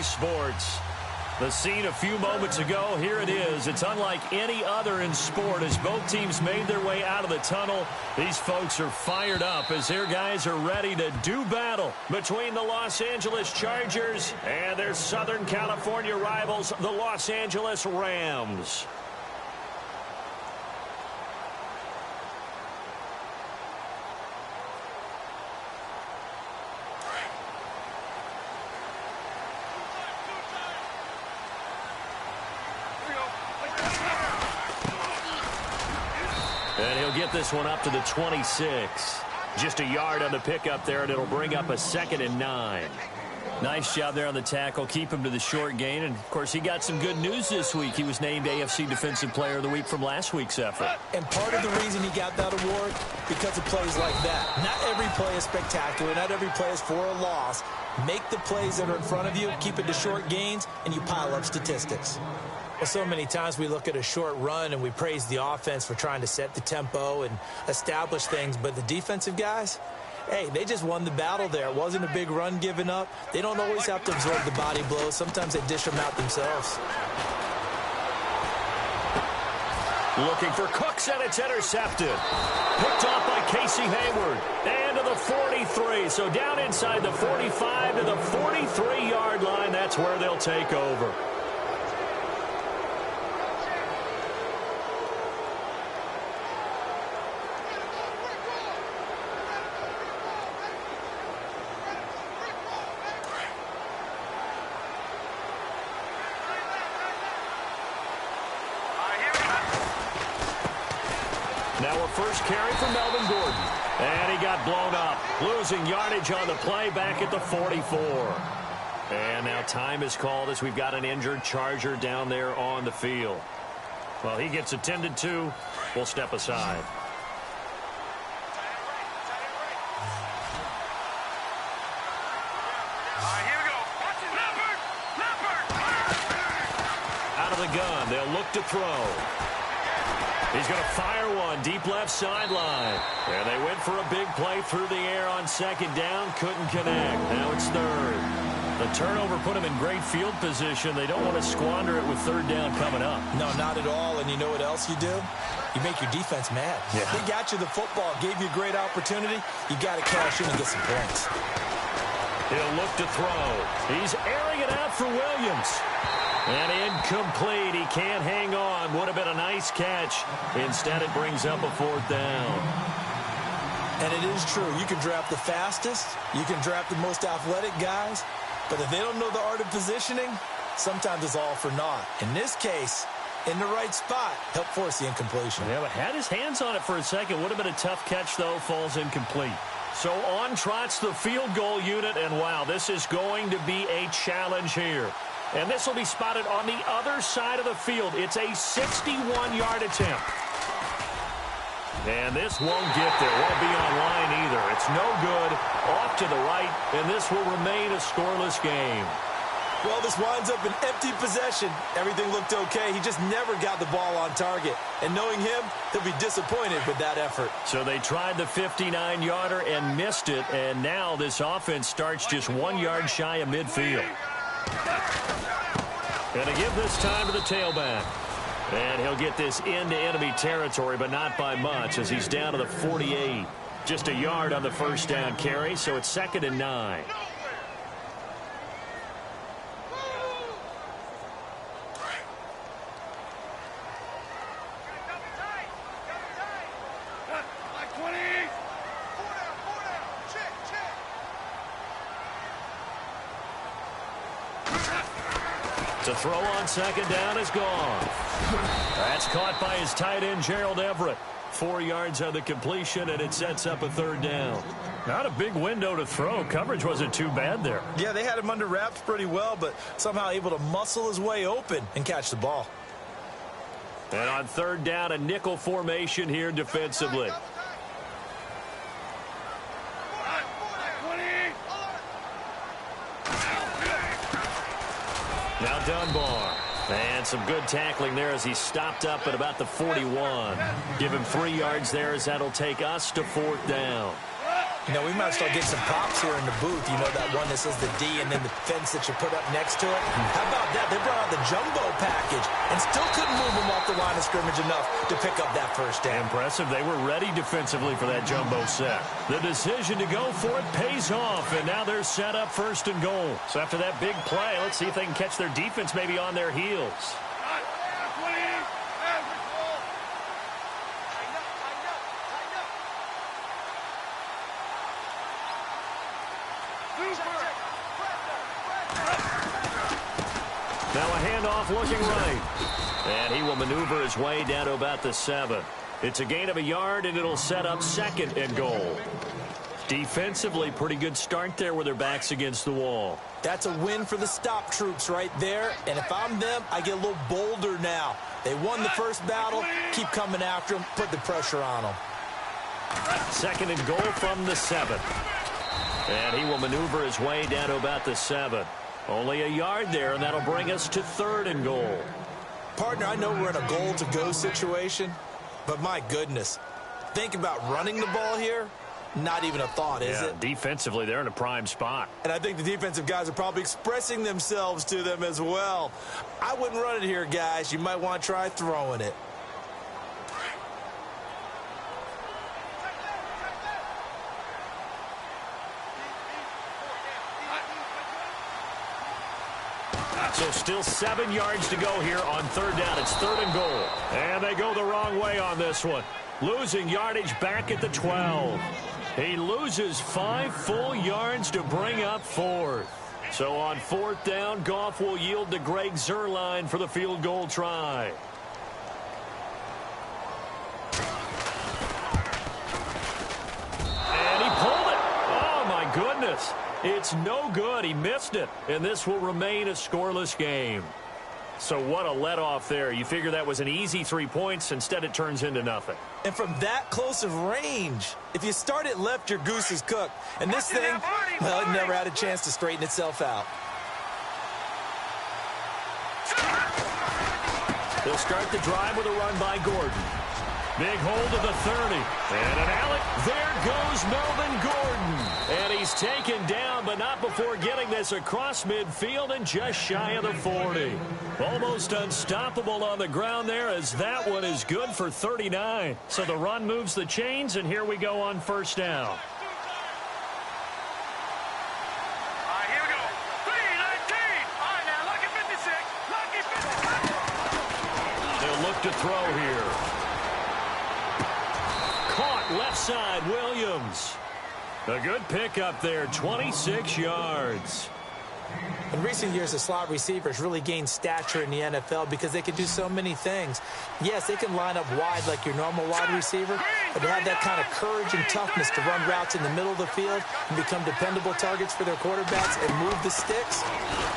EA Sports. The scene a few moments ago, here it is. It's unlike any other in sport as both teams made their way out of the tunnel. These folks are fired up as their guys are ready to do battle between the Los Angeles Chargers and their Southern California rivals, the Los Angeles Rams. And he'll get this one up to the 26. Just a yard on the pickup there, and it'll bring up a 2nd and 9. Nice job there on the tackle. Keep him to the short gain. And, of course, he got some good news this week. He was named AFC Defensive Player of the Week from last week's effort. And part of the reason he got that award, because of plays like that. Not every play is spectacular. Not every play is for a loss. Make the plays that are in front of you, keep it to short gains, and you pile up statistics. Well, so many times we look at a short run and we praise the offense for trying to set the tempo and establish things. But the defensive guys, hey, they just won the battle there. It wasn't a big run given up. They don't always have to absorb the body blows. Sometimes they dish them out themselves. Looking for Cooks, and it's intercepted. Picked off by Casey Hayward. And to the 43. So down inside the 45 to the 43-yard line. That's where they'll take over. Now a first carry for Melvin Gordon. And he got blown up. Losing yardage on the play back at the 44. And now time is called as we've got an injured Charger down there on the field. Well, he gets attended to. We'll step aside. Out of the gun. They'll look to throw. He's going to fire one deep left sideline. And they went for a big play through the air on 2nd down. Couldn't connect. Now it's 3rd. The turnover put him in great field position. They don't want to squander it with 3rd down coming up. No, not at all. And you know what else you do? You make your defense mad. Yeah. They got you the football, gave you a great opportunity. You got to cash in and get some points. He'll look to throw. He's airing it out for Williams. And incomplete. He can't hang on. Would have been a nice catch. Instead, it brings up a 4th down. And it is true. You can draft the fastest. You can draft the most athletic guys. But if they don't know the art of positioning, sometimes it's all for naught. In this case, in the right spot, helped force the incompletion. Yeah, but had his hands on it for a second. Would have been a tough catch, though. Falls incomplete. So on trots the field goal unit. And, wow, this is going to be a challenge here. And this will be spotted on the other side of the field. It's a 61-yard attempt. And this won't get there. Won't be on line either. It's no good. Off to the right, and this will remain a scoreless game. Well, this winds up an empty possession. Everything looked okay. He just never got the ball on target. And knowing him, he'll be disappointed with that effort. So they tried the 59-yarder and missed it, and now this offense starts just 1 yard shy of midfield. Going to give this time to the tailback. And he'll get this into enemy territory, but not by much as he's down to the 48. Just a yard on the 1st down carry, so it's 2nd and 9. To throw on 2nd down is gone. That's caught by his tight end, Gerald Everett. 4 yards on the completion, and it sets up a 3rd down. Not a big window to throw. Coverage wasn't too bad there. Yeah, they had him under wraps pretty well, but somehow able to muscle his way open and catch the ball. And on 3rd down, a nickel formation here defensively. Now Dunbar. And some good tackling there as he stopped up at about the 41. Give him 3 yards there as that'll take us to 4th down. You know, we might start getting some props here in the booth. You know, that one that says the D and then the fence that you put up next to it. How about that? They brought out the jumbo package and still couldn't move them off the line of scrimmage enough to pick up that first down. Impressive. They were ready defensively for that jumbo set. The decision to go for it pays off, and now they're set up 1st and goal. So after that big play, let's see if they can catch their defense maybe on their heels. Now a handoff looking right. And he will maneuver his way down to about the 7. It's a gain of a yard, and it'll set up 2nd and goal. Defensively, pretty good start there with their backs against the wall. That's a win for the stop troops right there. And if I'm them, I get a little bolder now. They won the first battle. Keep coming after them. Put the pressure on them. 2nd and goal from the 7. And he will maneuver his way down to about the 7. Only a yard there, and that'll bring us to 3rd and goal. Partner, I know we're in a goal-to-go situation, but my goodness, think about running the ball here. Not even a thought, is it? Defensively, they're in a prime spot. And I think the defensive guys are probably expressing themselves to them as well. I wouldn't run it here, guys. You might want to try throwing it. So still 7 yards to go here on 3rd down. It's 3rd and goal. And they go the wrong way on this one. Losing yardage back at the 12. He loses 5 full yards to bring up 4th. So on 4th down, Goff will yield to Greg Zuerlein for the field goal try. And he pulled it. Oh, my goodness. It's no good. He missed it. And this will remain a scoreless game. So what a let-off there. You figure that was an easy 3 points. Instead, it turns into nothing. And from that close of range, if you start it left, your goose is cooked. And this thing, well, it never had a chance to straighten itself out. They'll start the drive with a run by Gordon. Big hold of the 30. And an Alec. There goes Melvin Gordon. And he's taken down, but not before getting this across midfield and just shy of the 40. Almost unstoppable on the ground there, as that one is good for 39. So the run moves the chains, and here we go on 1st down. Here we go. 3-19. All right, now, lucky 56. Lucky 56. They'll look to throw here. Caught left side, Williams. A good pickup there, 26 yards. In recent years, the slot receivers really gained stature in the NFL because they can do so many things. Yes, they can line up wide like your normal wide receiver, but they have that kind of courage and toughness to run routes in the middle of the field and become dependable targets for their quarterbacks and move the sticks.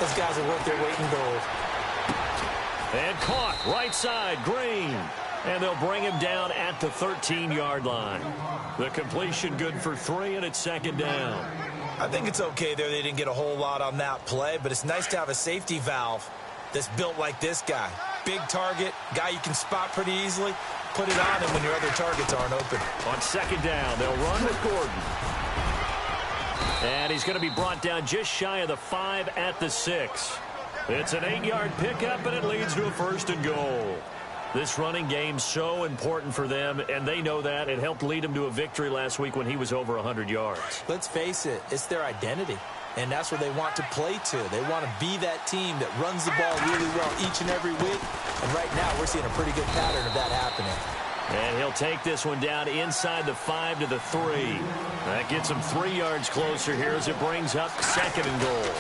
Those guys are worth their weight in gold. And caught right side, Green. And they'll bring him down at the 13-yard line. The completion good for 3, and it's 2nd down. I think it's okay there. They didn't get a whole lot on that play, but it's nice to have a safety valve that's built like this guy. Big target, guy you can spot pretty easily. Put it on him when your other targets aren't open. On 2nd down, they'll run with Gordon. And he's going to be brought down just shy of the 5 at the 6. It's an 8-yard pickup, and it leads to a 1st and goal. This running game's so important for them, and they know that. It helped lead them to a victory last week when he was over 100 yards. Let's face it, it's their identity, and that's where they want to play to. They want to be that team that runs the ball really well each and every week, and right now we're seeing a pretty good pattern of that happening. And he'll take this one down inside the 5 to the 3. That gets him 3 yards closer here as it brings up 2nd and goal.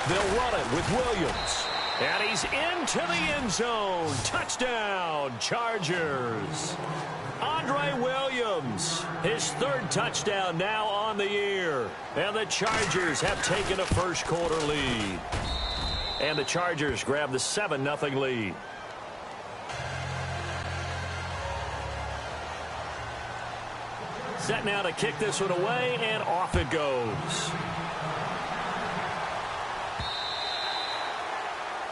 They'll run it with Williams. And he's into the end zone. Touchdown, Chargers. Andre Williams, his 3rd touchdown now on the year. And the Chargers have taken a first-quarter lead. And the Chargers grab the 7-0 lead. Set now to kick this one away, and off it goes.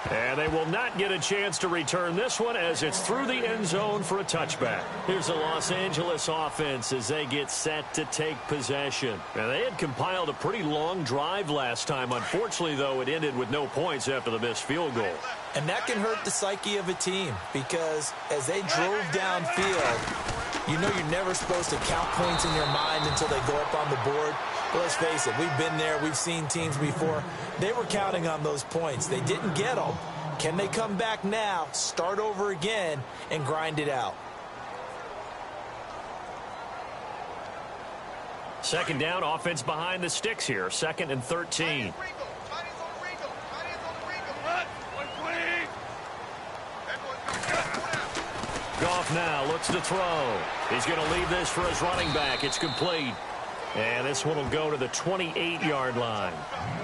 And they will not get a chance to return this one as it's through the end zone for a touchback. Here's the Los Angeles offense as they get set to take possession. And they had compiled a pretty long drive last time. Unfortunately, though, it ended with no points after the missed field goal. And that can hurt the psyche of a team because as they drove downfield, you know you're never supposed to count points in your mind until they go up on the board. But let's face it, we've been there. We've seen teams before. They were counting on those points. They didn't get them. Can they come back now, start over again, and grind it out? Second down, offense behind the sticks here. 2nd and 13. Goff now looks to throw. He's going to leave this for his running back. It's complete. And this one will go to the 28-yard line.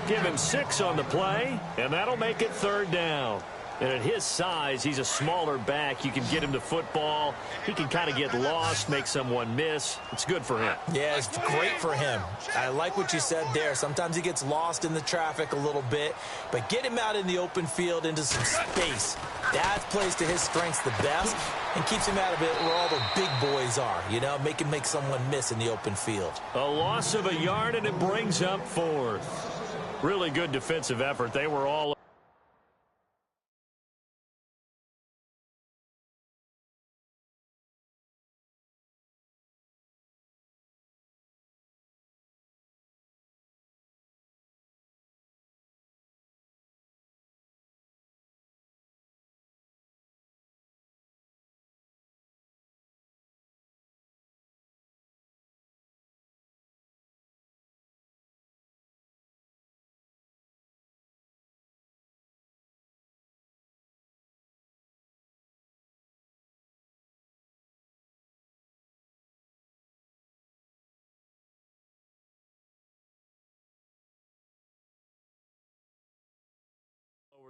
Give him 6 on the play, and that'll make it 3rd down. And at his size, he's a smaller back. You can get him to football. He can kind of get lost, make someone miss. It's good for him. Yeah, it's great for him. I like what you said there. Sometimes he gets lost in the traffic a little bit, but get him out in the open field into some space. That plays to his strengths the best and keeps him out of it where all the big boys are, you know, make someone miss in the open field. A loss of a yard, and it brings up 4th. Really good defensive effort. They were all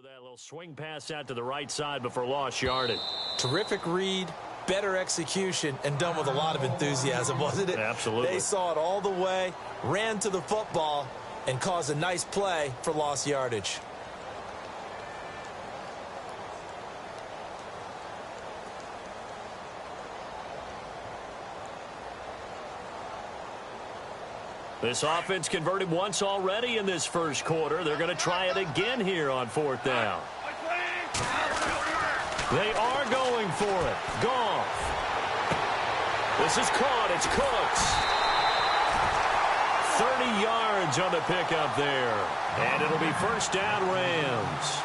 that little swing pass out to the right side before lost yardage. Terrific read, better execution, and done with a lot of enthusiasm, wasn't it? Absolutely. They saw it all the way, ran to the football, and caused a nice play for lost yardage. This offense converted once already in this first quarter. They're going to try it again here on 4th down. They are going for it. Goff. This is caught. It's Cooks. 30 yards on the pickup there. And it'll be 1st down Rams.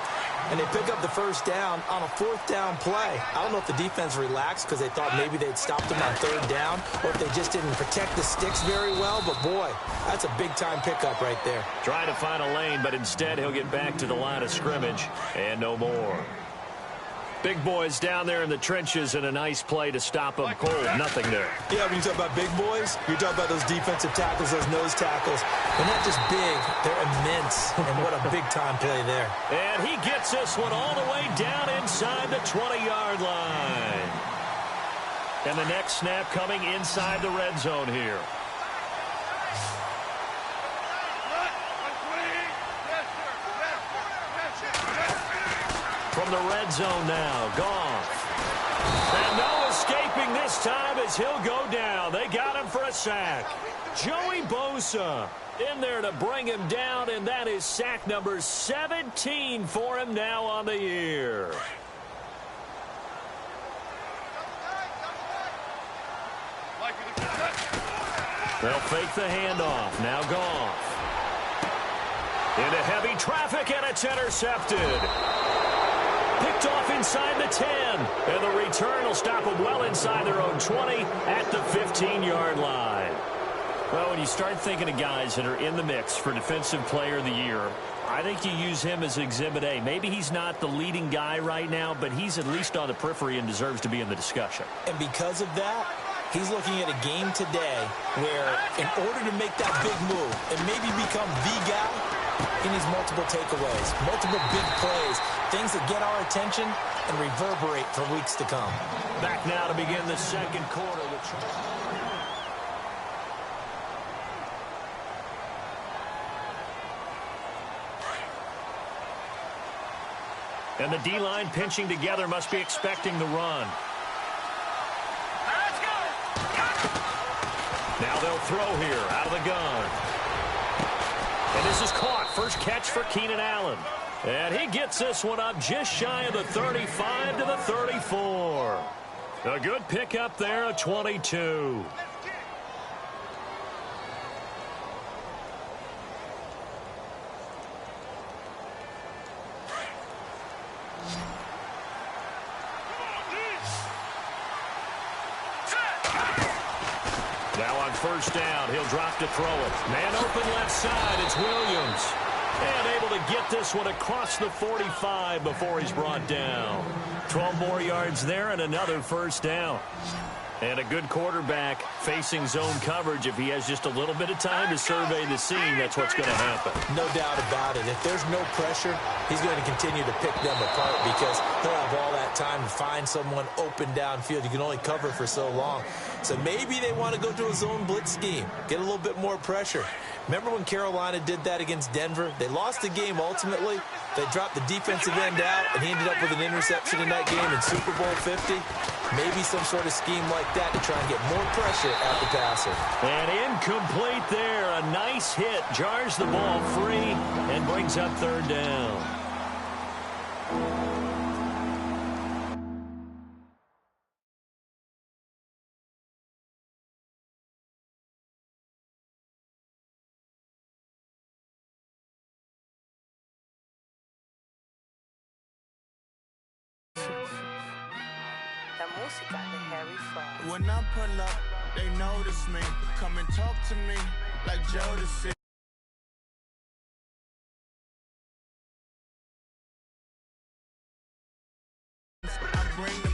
And they pick up the 1st down on a 4th down play. I don't know if the defense relaxed because they thought maybe they'd stopped them on 3rd down or if they just didn't protect the sticks very well. But, boy, that's a big-time pickup right there. Trying to find a lane, but instead he'll get back to the line of scrimmage and no more. Big boys down there in the trenches and a nice play to stop them cold. Nothing there. Yeah, when you talk about big boys, you're talking about those defensive tackles, those nose tackles. They're not just big, they're immense. And what a big-time play there. And he gets this one all the way down inside the 20-yard line. And the next snap coming inside the red zone here. From the red zone now, Goff. And no escaping this time as he'll go down. They got him for a sack. Joey Bosa in there to bring him down, and that is sack number 17 for him now on the year. They'll fake the handoff. Now Goff. Into heavy traffic, and it's intercepted. Picked off inside the 10. And the return will stop them well inside their own 20 at the 15-yard line. Well, when you start thinking of guys that are in the mix for Defensive Player of the Year, I think you use him as Exhibit A. Maybe he's not the leading guy right now, but he's at least on the periphery and deserves to be in the discussion. And because of that, he's looking at a game today where in order to make that big move and maybe become the guy, he needs multiple takeaways, multiple big plays, things that get our attention and reverberate for weeks to come. Back now to begin the second quarter. And the D-line pinching together must be expecting the run. Let's go. Now they'll throw here out of the gun. And this is caught. First catch for Keenan Allen. And he gets this one up just shy of the 35 to the 34. A good pickup there, a 22. Now on first down, he'll drop to throw it. Man open left side, it's Williams. And able to get this one across the 45 before he's brought down. 12 more yards there and another first down. And a good quarterback facing zone coverage. If he has just a little bit of time to survey the scene, that's what's going to happen. No doubt about it. If there's no pressure, he's going to continue to pick them apart because he'll have all that time to find someone open downfield. You can only cover for so long. So maybe they want to go to a zone blitz scheme, get a little bit more pressure. Remember when Carolina did that against Denver? They lost the game ultimately. They dropped the defensive end out, and he ended up with an interception in that game in Super Bowl 50. Maybe some sort of scheme like that to try and get more pressure at the passer. And incomplete there. A nice hit. Jars the ball free and brings up third down. When I pull up, they notice me. Come and talk to me like Jodeci. I bring the